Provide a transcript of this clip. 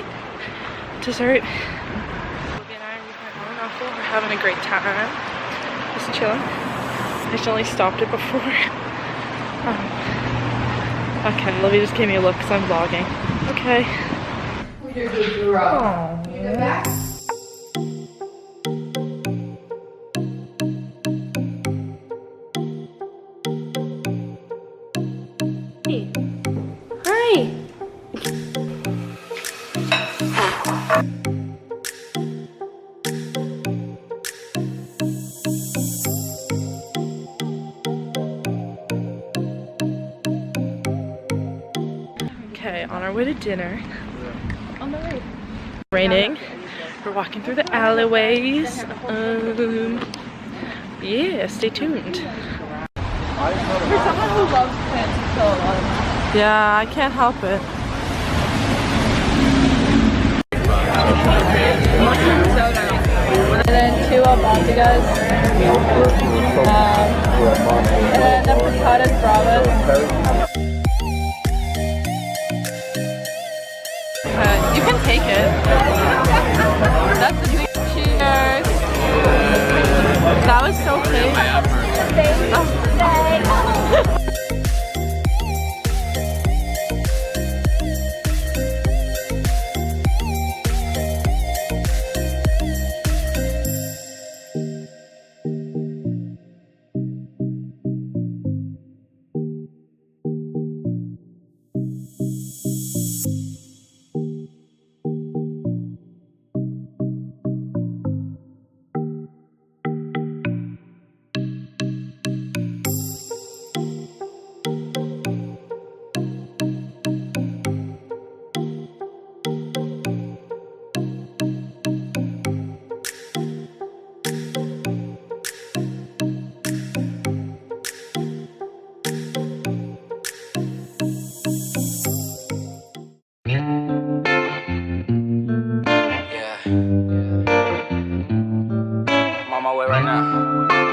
sweet dessert. Olivia and I are on Apple. We're having a great time. Just chilling. I just only stopped it before. Okay, Olivia just gave me a look because I'm vlogging. Okay. You're good, girl. You go back. Hi. Okay, on our way to dinner. On the way. Raining. We're walking through the alleyways. Yeah, stay tuned. For someone who loves plants, you feel a lot of that. Yeah, I can't help it. So nice. And then 2 Almontigas. And then the patatas bravas. You can take it. That's the thing. Cheers. That was so cute. I'm on my way right now.